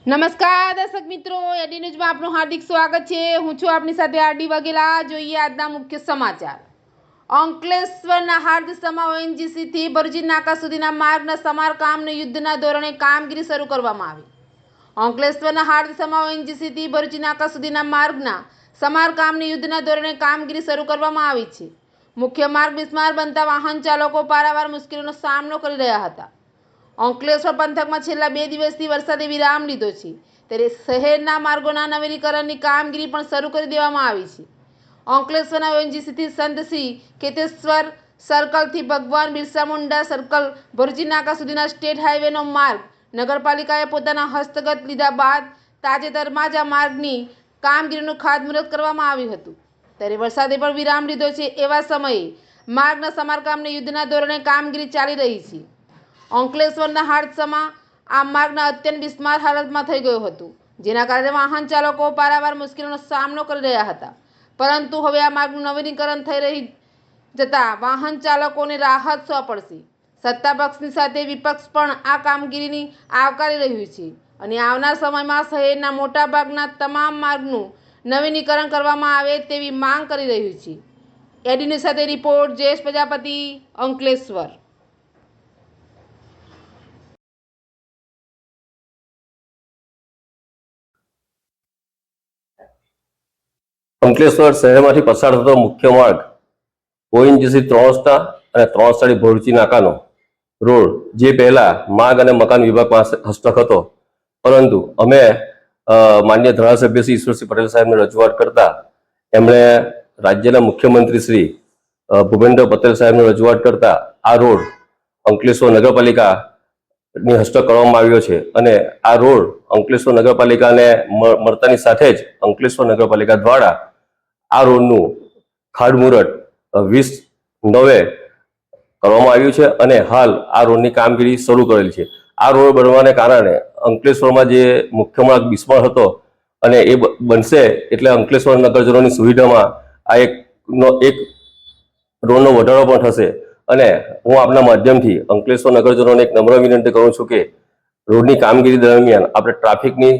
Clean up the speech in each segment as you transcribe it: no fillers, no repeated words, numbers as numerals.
નમસ્કાર દર્શક મિત્રો, એડી ન્યૂઝમાં આપનું હાર્દિક સ્વાગત છે। હું છું આપની સાથે આરડી વાઘેલા। જોઈએ આજના મુખ્ય સમાચાર। અંકલેશ્વરના હાર્દ સમા ઓએનજીસી થી ભરૂચી નાકા સુધીના માર્ગના સમારકામની યુદ્ધના ધોરણે કામગીરી શરૂ કરવામાં આવી। અંકલેશ્વરના હાર્દ સમા ઓએનજીસી થી ભરૂચી નાકા સુધીના માર્ગના સમારકામની યુદ્ધના ધોરણે કામગીરી શરૂ કરવામાં આવી છે। મુખ્ય માર્ગ બિસ્માર બનતા વાહન ચાલકો પારાવાર મુશ્કેલીનો સામનો કરી રહ્યા હતા। અંકલેશ્વર પંથકમાં છેલ્લા 2 દિવસથી વરસાદે વિરામ લીધો છે, ત્યારે શહેરના માર્ગોના નવીનીકરણની કામગીરી પણ શરૂ કરી દેવામાં આવી છે। અંકલેશ્વરના ઓએનજીસીથી સંત શ્રી કેતેશ્વર સર્કલથી ભગવાન બિરસા મુંડા સર્કલ ભરૂચી નાકા સુધીના સ્ટેટ હાઈવેનો માર્ગ નગરપાલિકાએ પોતાના હસ્તગત લીધા બાદ તાજેતરમાં જ આ માર્ગની કામગીરીનું ખાતમુહૂર્ત કરવામાં આવ્યું હતું। ત્યારે વરસાદે પણ વિરામ લીધો છે, એવા સમયે માર્ગના સમારકામની યુદ્ધના ધોરણે કામગીરી ચાલી રહી છે। અંકલેશ્વરના હાર્દ સમા આ માર્ગના અત્યંત બિસ્માર હાલતમાં થઈ ગયો હતો, જેના કારણે વાહન ચાલકો પારાવાર મુશ્કેલીનો સામનો કરી રહ્યા હતા। પરંતુ હવે આ માર્ગનું નવીનીકરણ થઈ રહી જતા વાહન ચાલકોને રાહત પડશે। સત્તા પક્ષની સાથે વિપક્ષ પણ આ કામગીરીની આવકારી રહ્યું છે અને આવનાર સમયમાં શહેરના મોટાભાગના તમામ માર્ગનું નવીનીકરણ કરવામાં આવે તેવી માંગ કરી રહ્યું છે। એડી ન્યૂઝ સાથે રિપોર્ટ જયેશ પ્રજાપતિ, અંકલેશ્વર। અંકલેશ્વર શહેરમાંથી પસાર થતો મુખ્ય માર્ગ ઓએનજીસી 3 સ્ટાર અને 3 સ્ટાર ભરૂચી નાકાનો રોડ જે પહેલા માર્ગ અને મકાન વિભાગ પાસે હસ્તક હતો, પરંતુ અમે માન્ય ધારાસભ્ય શ્રી ઈશ્વરસિંહ પટેલ સાહેબને રજૂઆત કરતા એમણે રાજ્યના મુખ્યમંત્રી શ્રી ભૂપેન્દ્ર પટેલ સાહેબને રજૂઆત કરતા આ રોડ અંકલેશ્વર નગરપાલિકાની હસ્તક કરવામાં આવ્યો છે અને આ રોડ અંકલેશ્વર નગરપાલિકાને મળતાની સાથે જ અંકલેશ્વર નગરપાલિકા દ્વારા આ રોડનું ખાતમુહૂર્ત 20/9 કરવામાં આવ્યું છે અને હાલ આ રોડની કામગીરી શરૂ કરેલ છે। આ રોડ બનવાને કારણે અંકલેશ્વરમાં જે મુખ્ય માર્ગ બિસ્માર હતો અને એ બનશે એટલે અંકલેશ્વર નગરજનોની સુવિધામાં આ એક રોડનો વધારો પણ થશે અને હું આપના માધ્યમથી અંકલેશ્વર નગરજનોને એક નમ્ર વિનંતી કરું છું કે રોડની કામગીરી દરમિયાન આપણે ટ્રાફિકની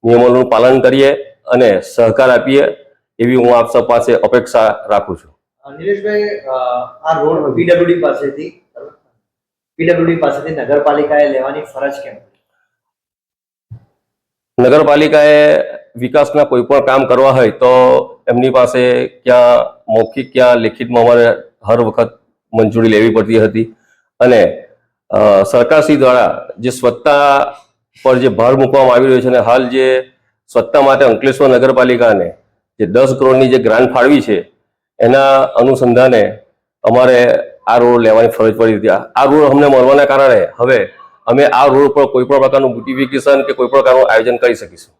નિયમોનું પાલન કરીએ અને સહકાર આપીએ એવી હું આપ સૌ પાસે અપેક્ષા રાખું છું। નીલેશભાઈ, આ રોડ પીડબ્લ્યુડી પાસેથી નગરપાલિકાએ લેવાની ફરજ કેમ? નગરપાલિકાએ વિકાસના કોઈ પણ કામ કરવા હોય તો એમની પાસે ક્યાં મૌખિક ક્યાં લેખિતમાં અમારે હર વખત મંજૂરી લેવી પડતી હતી અને સરકારશ્રી દ્વારા જે સ્વચ્છતા પર જે ભાર મૂકવામાં આવી રહ્યો છે અને હાલ જે સ્વચ્છતા માટે અંકલેશ્વર નગરપાલિકાને જે 10 કરોડની જે ગ્રાન્ટ ફાળવી છે એના અનુસંધાને અમારે આ રોડ લેવાની ફરજ પડી હતી। આ રોડ અમને મળવાના કારણે હવે અમે આ રોડ પર કોઈ પણ પ્રકારનું બ્યુટિફિકેશન કે કોઈ પણ પ્રકારનું આયોજન કરી શકીશું।